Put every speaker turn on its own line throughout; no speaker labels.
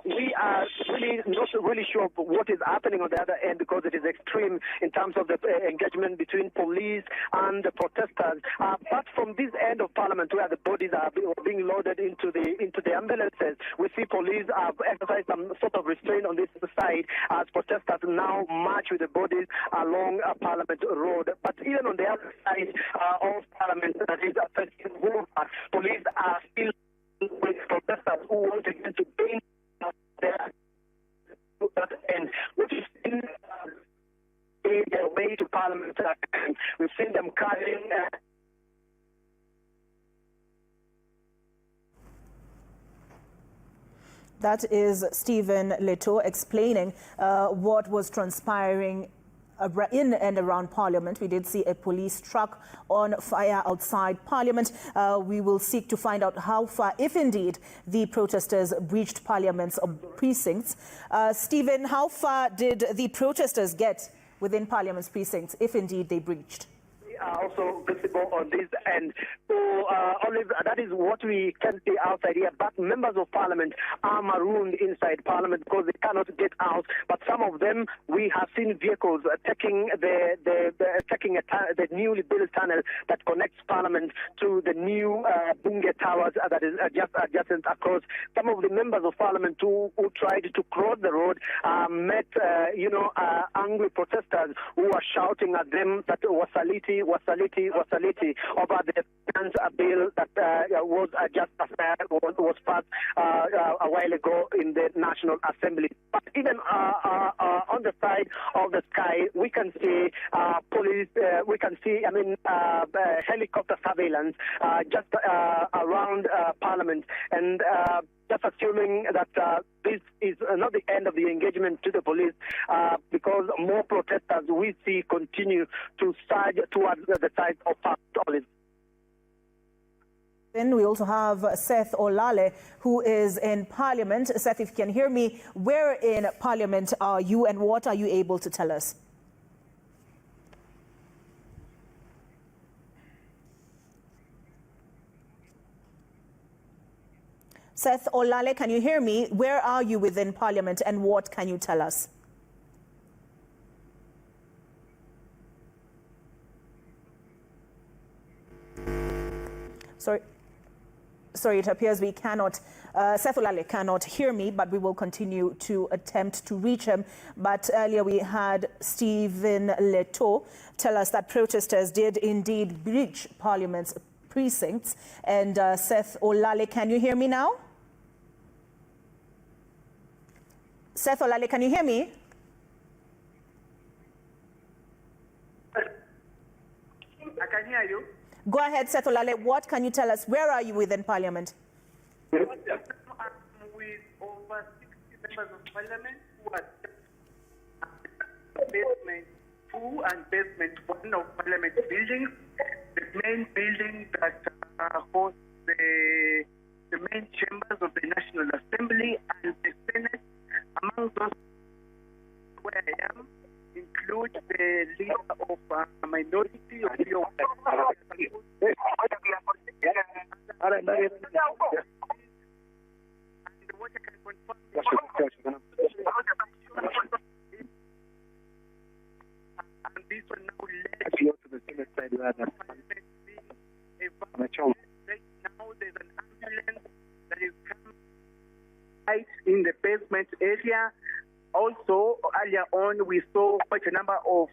we are really not really sure what is happening on the other end, because it is extreme in terms of the engagement between police and the protesters. But from this end of Parliament, where the bodies are being loaded into the ambulances, we see police have exercised some sort of restraint on this side as protesters now march with the bodies along Parliament Road. But even on the other side of Parliament, that is affecting Woolworth, police are still with protesters who want to gain their end, which is in their way to Parliament. We've seen them carrying
That is Stephen Leto explaining what was transpiring in and around Parliament. We did see a police truck on fire outside Parliament. We will seek to find out how far, if indeed, the protesters breached Parliament's precincts. Stephen, how far did the protesters get within Parliament's precincts, if indeed they breached?
Are also visible on this end. So, Olive, that is what we can see outside here. But members of Parliament are marooned inside Parliament because they cannot get out. But some of them, we have seen vehicles taking the newly built tunnel that connects Parliament to the new Bunge Towers that is just adjacent across. Some of the members of Parliament who tried to cross the road met, angry protesters who were shouting at them that Wasaliti over the finance bill that was passed a while ago in the National Assembly. But even on the side of the sky, we can see police, we can see, helicopter surveillance just around Parliament. And just assuming that this is not the end of the engagement to the police, because more protesters we see continue to surge towards the side of Parliament.
Then we also have Seth Olale, who is in Parliament. Seth, if you can hear me, where in Parliament are you and what are you able to tell us? Seth Olale, can you hear me? Where are you within Parliament and what can you tell us? Sorry, it appears we cannot, Seth Olale cannot hear me, but we will continue to attempt to reach him. But earlier we had Stephen Leto tell us that protesters did indeed breach Parliament's precincts. And Seth Olale, can you hear me now? Seth Olale, can you hear me?
I can hear you.
Go ahead, Seth Olale. What can you tell us? Where are you within Parliament?
I'm with over 60 members of Parliament who are basement 2 and basement 1 of Parliament buildings. The main building that hosts the main chambers of the National Assembly and the Senate. Among those where I am include the leader of minority of the what I can confirm and this one now led to the Senate side rather. Right now there's an ambulance that is coming right in the basement area. Also, earlier on, we saw quite a number of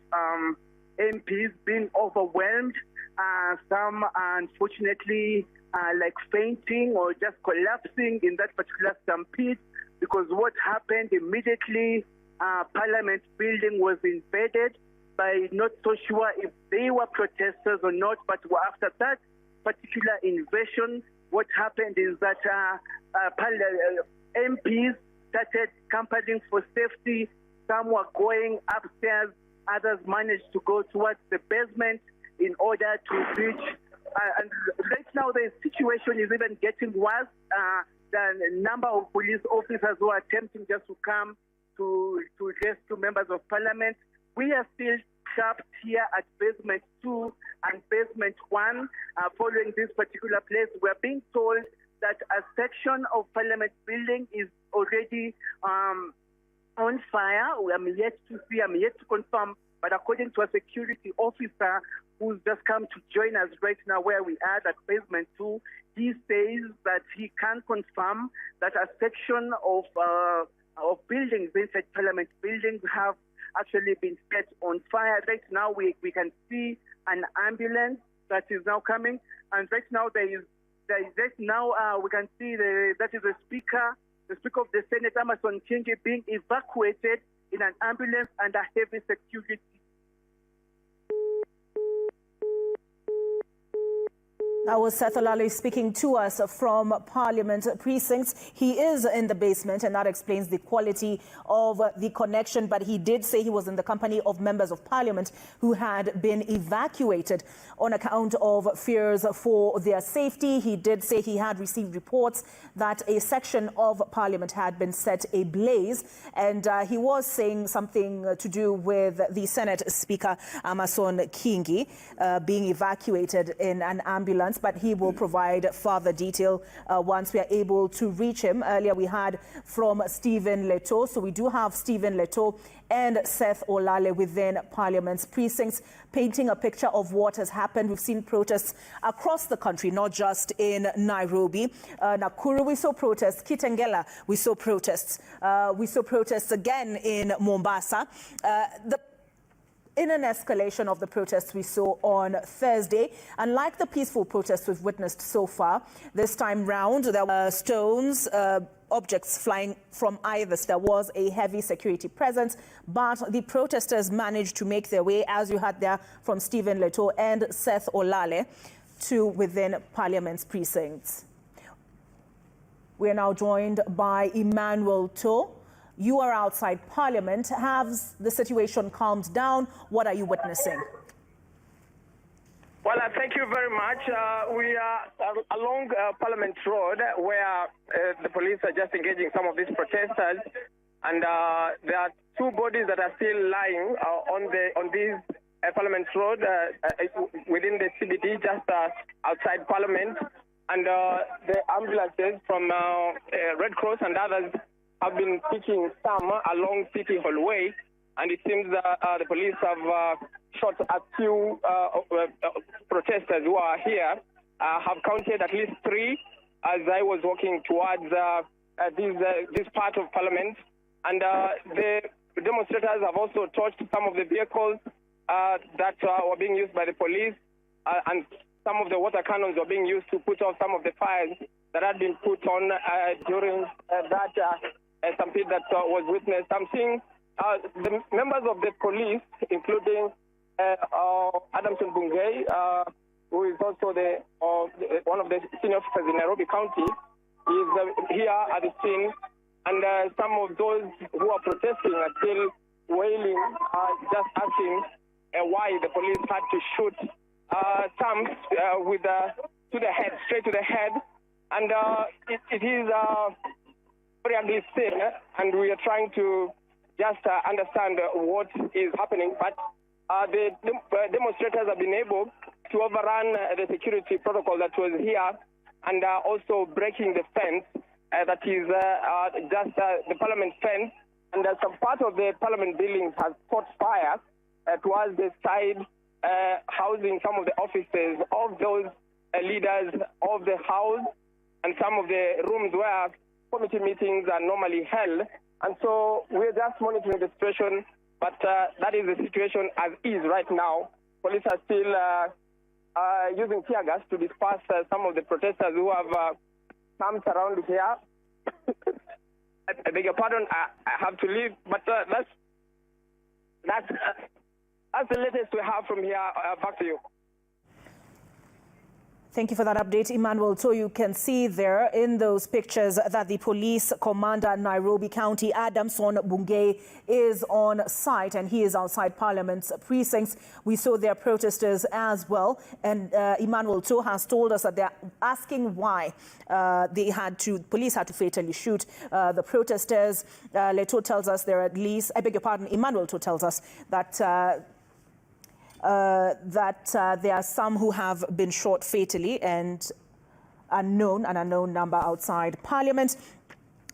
MPs being overwhelmed. Some, unfortunately, like fainting or just collapsing in that particular stampede, because what happened immediately, Parliament building was invaded by not so sure if they were protesters or not, but after that particular invasion, what happened is that MPs started campaigning for safety. Some were going upstairs, others managed to go towards the basement in order to reach. And right now the situation is even getting worse. The number of police officers who are attempting just to come to rescue members of Parliament. We are still trapped here at basement 2 and basement 1. Following this particular place, we're being told that a section of Parliament building is already on fire. I'm yet to confirm, but according to a security officer who's just come to join us right now where we are at basement 2, he says that he can confirm that a section of buildings inside Parliament buildings have actually been set on fire. Right now we can see an ambulance that is now coming, and right now we can see that is the Speaker of the Senate, Amason Kingi, being evacuated in an ambulance under heavy security.
That was Seth Olale speaking to us from Parliament precincts. He is in the basement, and that explains the quality of the connection. But he did say he was in the company of members of Parliament who had been evacuated on account of fears for their safety. He did say he had received reports that a section of Parliament had been set ablaze, and he was saying something to do with the Senate Speaker, Amason Kingi, being evacuated in an ambulance. But he will provide further detail once we are able to reach him. Earlier we had from Stephen Leto. So we do have Stephen Leto and Seth Olale within Parliament's precincts, painting a picture of what has happened. We've seen protests across the country, not just in Nairobi. Nakuru, we saw protests. Kitengela, we saw protests. We saw protests again in Mombasa. In an escalation of the protests we saw on Thursday. Unlike the peaceful protests we've witnessed so far, this time round there were stones, objects flying from either. There was a heavy security presence, but the protesters managed to make their way, as you heard there from Stephen Leto and Seth Olale, to within Parliament's precincts. We are now joined by Emmanuel To. You are outside Parliament. Has the situation calmed down? What are you witnessing?
Well, thank you very much. We are along Parliament Road, where the police are just engaging some of these protesters, and there are two bodies that are still lying on this Parliament Road within the CBD, just outside Parliament, and the ambulances from Red Cross and others have been picking some along City Hallway, and it seems the police have shot a few protesters who are here. Have counted at least 3 as I was walking towards this part of Parliament, and the demonstrators have also torched some of the vehicles that were being used by the police, and some of the water cannons were being used to put off some of the fires that had been put on during that stampede that was witnessed. I'm seeing the members of the police, including Adamson Bungei, who is also one of the senior officers in Nairobi County, is here at the scene, and some of those who are protesting are still wailing, just asking why the police had to shoot some to the head, straight to the head, and it is very ugly thing, and we are trying to just understand what is happening. But the demonstrators have been able to overrun the security protocol that was here, and also breaking the fence that is just the Parliament fence, and some part of the Parliament buildings has caught fire towards the side, housing some of the offices of those leaders of the House, and some of the rooms where committee meetings are normally held. And so we're just monitoring the situation, but that is the situation as is right now. Police are still using tear gas to disperse some of the protesters who have camped around here. I beg your pardon, I have to leave, but that's the latest we have from here. Back to you.
Thank you for that update, Emmanuel. So you can see there in those pictures that the police commander Nairobi County, Adamson Bungei, is on site, and he is outside Parliament's precincts. We saw their protesters as well, and Emmanuel To has told us that they're asking why police had to fatally shoot the protesters. Leto tells us there are at least, I beg your pardon, Emmanuel To tells us that there are some who have been shot fatally, and an unknown number outside Parliament.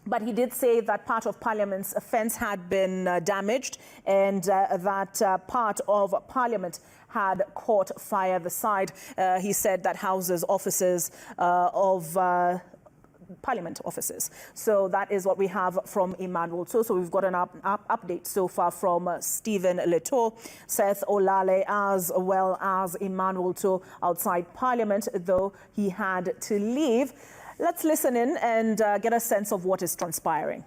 But he did say that part of Parliament's fence had been damaged and that part of Parliament had caught fire. The side, he said, that houses offices of Parliament offices. So that is what we have from Emmanuel. So we've got an update so far from Stephen Leto, Seth Olale, as well as Emmanuel To outside Parliament, though he had to leave. Let's listen in and get a sense of what is transpiring.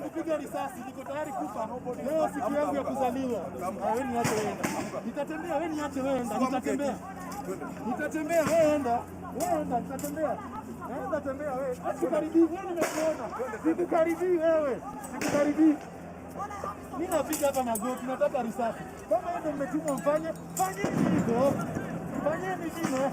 Nipiga risasi, niko tayari kufa. Leo siku yangu ya kuzaliwa. Wewe niache wewe. Nitatembea, wewe niache wewe. Nitatembea. Nitatembea, wewe enda. Wewe enda, nitatembea. Enda tembea wewe. Asikaribii, wewe nimekuona. Sikukaribii wewe. Sikukaribii. Mimi napiga hapa na goti, nataka risasi. Kama wewe ndio umetuma mfanye, fanyeni hivyo. Fanyeni hivyo.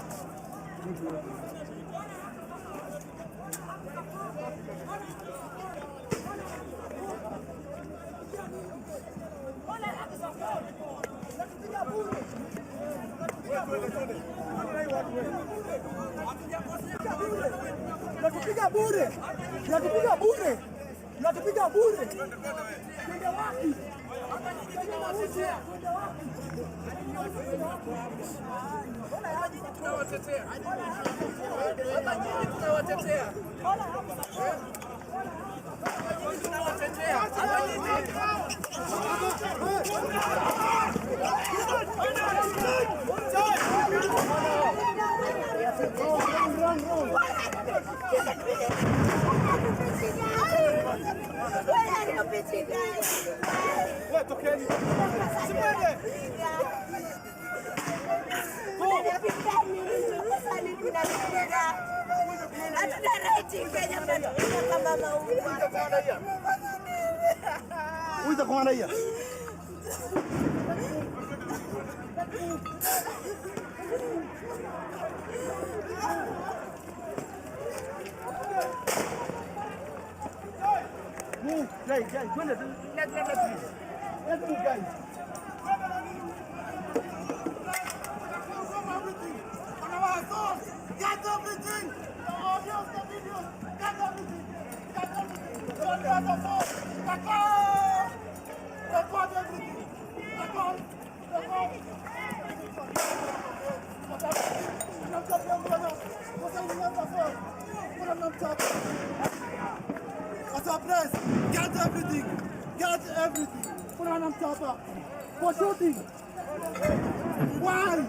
Natupiga bure. Natupiga bure. Natupiga bure. Kwenda wapi? Hapa ni tunawatetea. Kwenda wapi? Hapa nyinyi tunawatetea. Hapa nyinyi tunawatetea. Tunawatetea. Hapa nyinyi. Guys, let's move, guys. Get everything! Audio, the video, get everything! Get everything! Don't get the phone! Record everything! Record! What's up, press? Get everything! Get everything! Put on top up! For shooting! Why?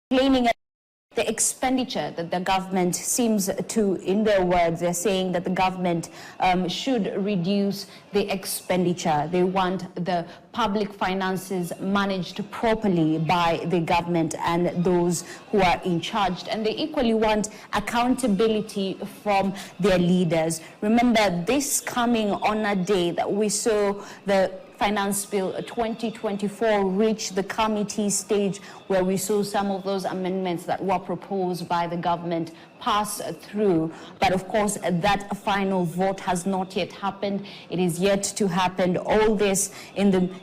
Claiming the expenditure that the government seems to, in their words, they're saying that the government should reduce the expenditure. They want the public finances managed properly by the government and those who are in charge. And they equally want accountability from their leaders. Remember, this coming on a day that we saw the Finance Bill 2024 reached the committee stage where we saw some of those amendments that were proposed by the government pass through. But of course, that final vote has not yet happened. It is yet to happen. All this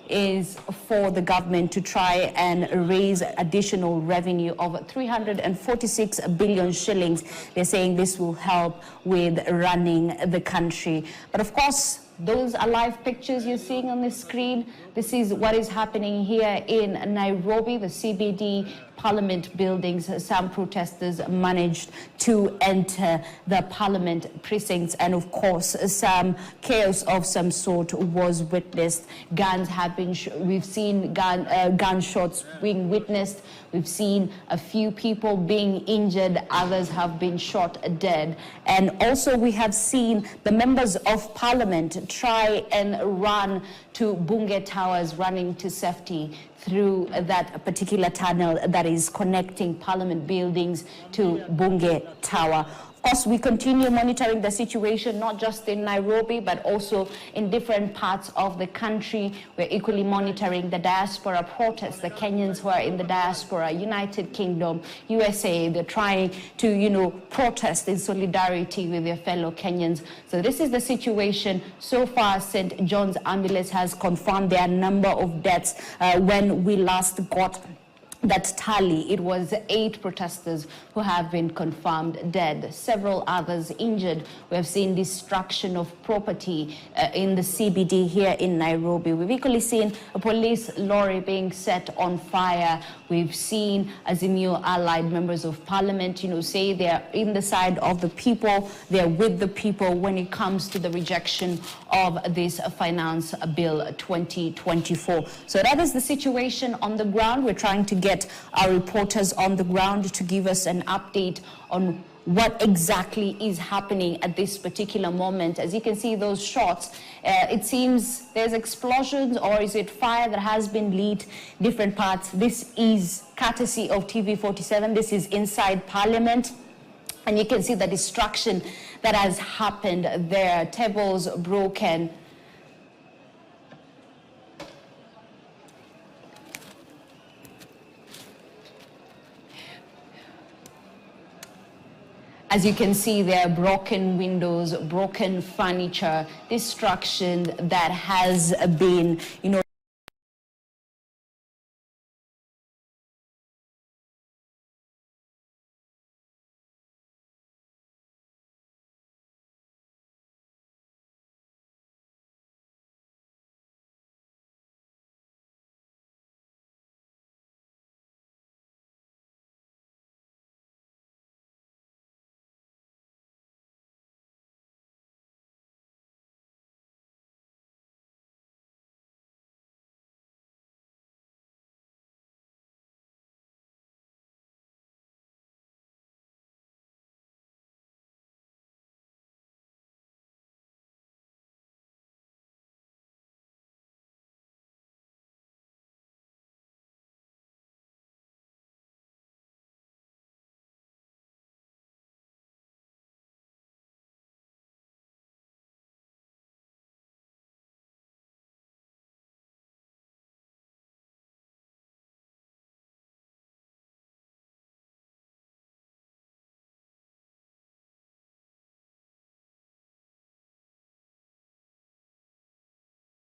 is for the government to try and raise additional revenue of 346 billion shillings. They're saying this will help with running the country. But of course, those are live pictures you're seeing on the screen. This is what is happening here in Nairobi, the CBD Parliament buildings. Some protesters managed to enter the Parliament precincts, and of course, some chaos of some sort was witnessed. Guns have been, we've seen gunshots being witnessed. We've seen a few people being injured, others have been shot dead. And also we have seen the members of Parliament try and run to Bunge Towers, running to safety through that particular tunnel that is connecting Parliament buildings to Bunge Tower. Of course, we continue monitoring the situation, not just in Nairobi, but also in different parts of the country. We're equally monitoring the diaspora protests, the Kenyans who are in the diaspora, United Kingdom, USA. They're trying to, protest in solidarity with their fellow Kenyans. So this is the situation. So far, St. John's Ambulance has confirmed their number of deaths. When we last got that tally, it was 8 protesters who have been confirmed dead, several others injured. We have seen destruction of property in the CBD here in Nairobi. We've equally seen a police lorry being set on fire. We've seen Azimio allied members of Parliament, say they're in the side of the people, they're with the people when it comes to the rejection of this Finance Bill 2024. So that is the situation on the ground. We're trying to get our reporters on the ground to give us an update on what exactly is happening at this particular moment. As you can see those shots, it seems there's explosions, or is it fire that has been lit different parts. This is courtesy of TV47. This is inside Parliament. And you can see the destruction that has happened there. Tables broken. As you can see, there are broken windows, broken furniture, destruction that has been,